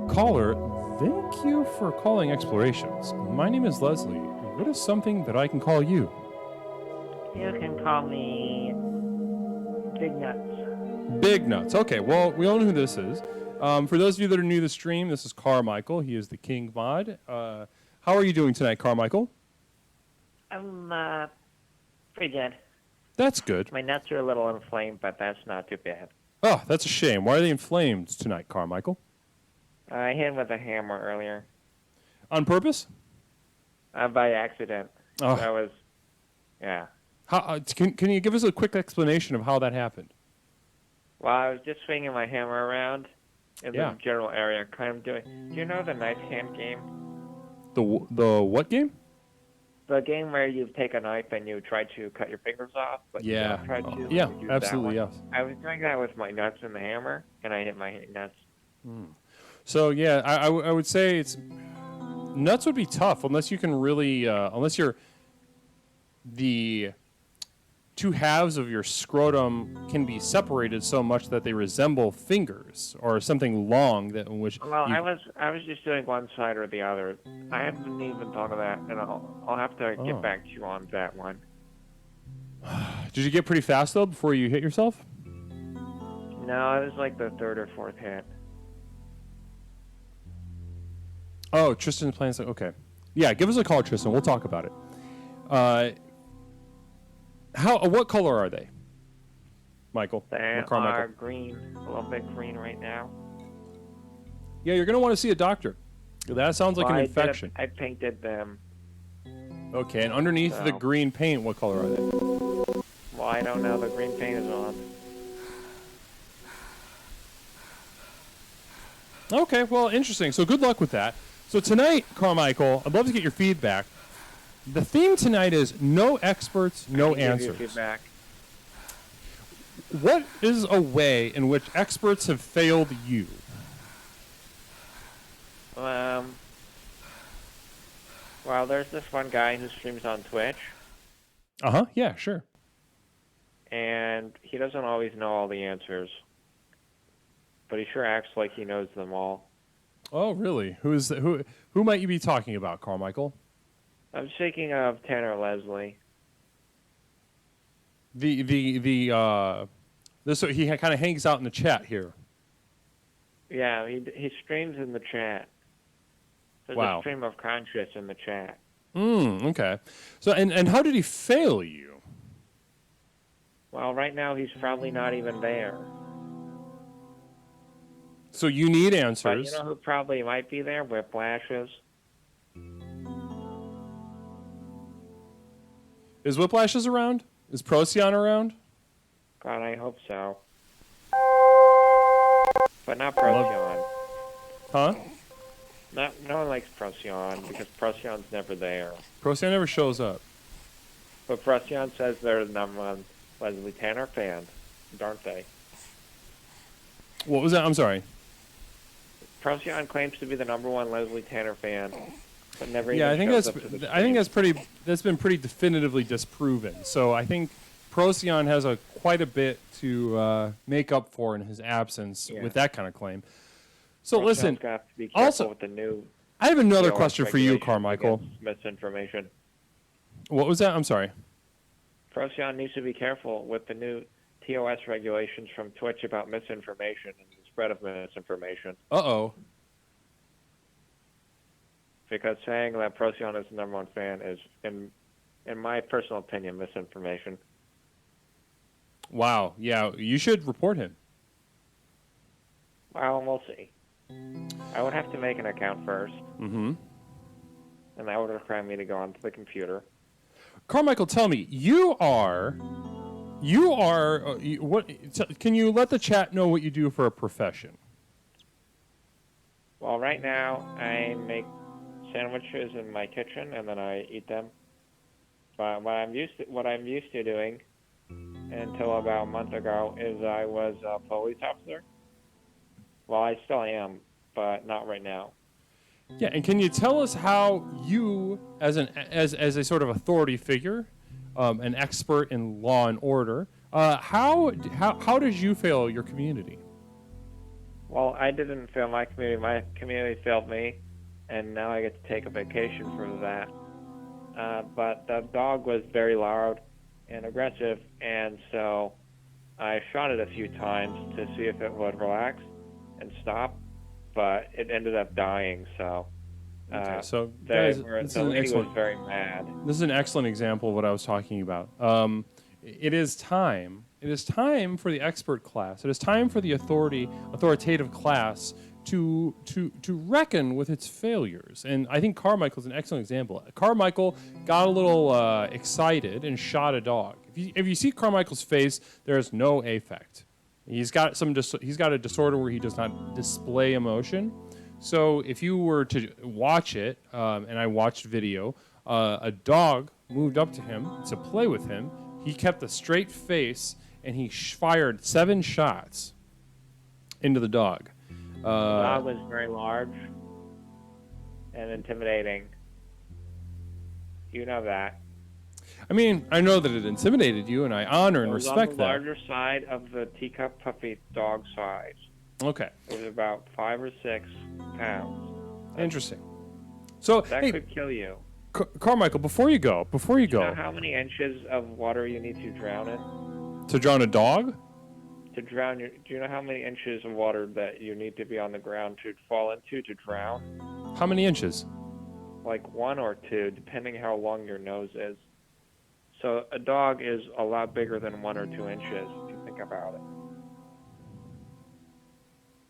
Caller, thank you for calling Explorations. My name is Leslie. What is something that I can call you? You can call me Big Nuts. Big Nuts. Okay, well, we all know who this is. For those of you that are new to the stream, this is Carmichael. He is the King Mod. How are you doing tonight, Carmichael? I'm pretty good. That's good. My nuts are a little inflamed, but that's not too bad. Oh, that's a shame. Why are they inflamed tonight, Carmichael? I hit him with a hammer earlier. On purpose? By accident. Oh. That was, yeah. How, can you give us a quick explanation of how that happened? Well, I was just swinging my hammer around in the general area, kind of doing. Do you know the knife hand game? The what game? The game where you take a knife and you try to cut your fingers off, but you don't try to. Yeah, absolutely, yes. I was doing that with my nuts and the hammer, and I hit my nuts. So yeah, I would say nuts would be tough unless you can really unless you're the two halves of your scrotum can be separated so much that they resemble fingers or something long that in which. Well, I was just doing one side or the other. I haven't even thought of that, and I'll have to get back to you on that one. Did you get pretty fast though before you hit yourself? No, it was like the third or fourth hit. Oh, Tristan's playing. Okay, yeah, give us a call, Tristan. We'll talk about it. What color are they, Michael? They are green, a little bit green right now. Yeah, you're gonna want to see a doctor. That sounds like an infection. I painted them. Okay, and underneath the green paint, what color are they? Well, I don't know. The green paint is on. Okay, well, interesting. So good luck with that. So tonight, Carmichael, I'd love to get your feedback. The theme tonight is no experts, no answers. Give you feedback. What is a way in which experts have failed you? Well, there's this one guy who streams on Twitch. Yeah, sure. And he doesn't always know all the answers, but he sure acts like he knows them all. Oh, really? Who might you be talking about, Carmichael? I'm speaking of Tanner Leslie. He kind of hangs out in the chat here. Yeah, he streams in the chat. There's a stream of conscious in the chat. Okay. So and how did he fail you? Well, right now he's probably not even there. So you need answers. But you know who probably might be there? Whiplashes. Is Whiplashes around? Is Procyon around? God, I hope so. But not Procyon. Huh? No one likes Procyon because Procyon's never there. Procyon never shows up. But Procyon says they're the number one Leslie Tanner fan, aren't they? What was that? I'm sorry. Procyon claims to be the number one Leslie Tanner fan, but never even I think shows up to the stream. I think that's been pretty definitively disproven. So I think Procyon has quite a bit to make up for in his absence with that kind of claim. So listen, got to be careful with the new I have another question for you, Carmichael. Misinformation. What was that? I'm sorry. Procyon needs to be careful with the new TOS regulations from Twitch about misinformation and the spread of misinformation. Uh-oh. Because saying that Procyon is the number one fan is, in my personal opinion, misinformation. Wow. Yeah, you should report him. Well, we'll see. I would have to make an account first. Mm-hmm. And that would require me to go onto the computer. Carmichael, tell me, what? Can you let the chat know what you do for a profession? Well, right now I make sandwiches in my kitchen and then I eat them. But what I'm used to doing until about a month ago is I was a police officer. Well, I still am, but not right now. Yeah, and can you tell us how you, as a sort of authority figure, an expert in law and order, how did you fail your community? Well, I didn't fail my community. My community failed me, and now I get to take a vacation for that. But the dog was very loud and aggressive, and so I shot it a few times to see if it would relax and stop, but it ended up dying. So, Okay, so guys, the lady was very mad. This is an excellent example of what I was talking about. It is time. It is time for the expert class. It is time for the authoritative class to reckon with its failures. And I think Carmichael is an excellent example. Carmichael got a little excited and shot a dog. If you see Carmichael's face, there is no affect. He's got a disorder where he does not display emotion. So if you were to watch it, and I watched video, a dog moved up to him to play with him. He kept a straight face, and he fired 7 shots into the dog. The dog was very large and intimidating. You know that. I mean, I know that it intimidated you, and I honor and respect that. It was on the larger side of the teacup puppy dog size. Okay. It was about 5 or 6 pounds. Interesting. So that could kill you. Carmichael, before you go, Do you know how many inches of water you need to drown in? To drown a dog? Do you know how many inches of water that you need to be on the ground to fall into to drown? How many inches? Like 1 or 2, depending how long your nose is. So a dog is a lot bigger than 1 or 2 inches, if you think about it.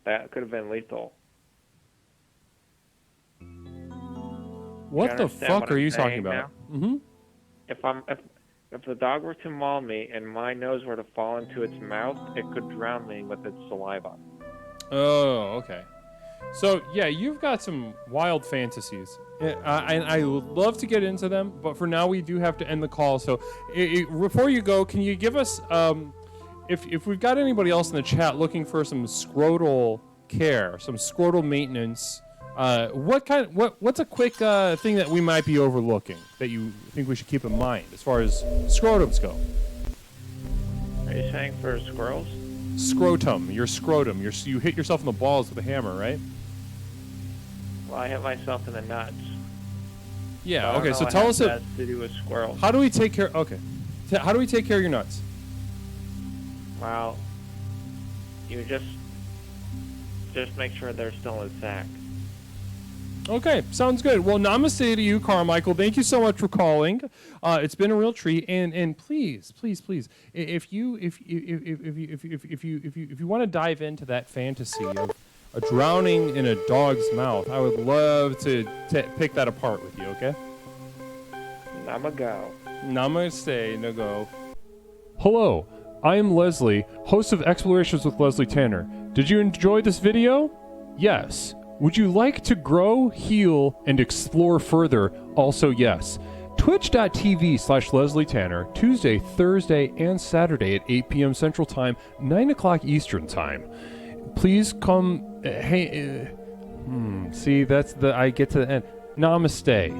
That could have been lethal. What the fuck are you talking about? Mm-hmm. If the dog were to maul me and my nose were to fall into its mouth, it could drown me with its saliva. Oh, okay. So, yeah, you've got some wild fantasies. I would love to get into them, but for now we do have to end the call. So, before you go, can you give us, if we've got anybody else in the chat looking for some scrotal care, some scrotal maintenance, what's a quick thing that we might be overlooking that you think we should keep in mind as far as scrotums go? Are you saying for squirrels? Scrotum, your scrotum. You hit yourself in the balls with a hammer, right? Well, I hit myself in the nuts. Yeah. Okay. So tell us to do with squirrels. How do we take care? Okay. How do we take care of your nuts? Well, you just make sure they're still intact. Okay, sounds good. Well, namaste to you, Carmichael. Thank you so much for calling. It's been a real treat. And please, if you want to dive into that fantasy of a drowning in a dog's mouth, I would love to pick that apart with you. Okay. Namago. Namaste, Nago. Hello, I am Leslie, host of Explorations with Leslie Tanner. Did you enjoy this video? Yes. Would you like to grow, heal, and explore further? Also yes. Twitch.tv/Leslie Tanner, Tuesday, Thursday, and Saturday at 8 p.m. Central Time, 9 o'clock Eastern Time. Please come. See, I get to the end. Namaste.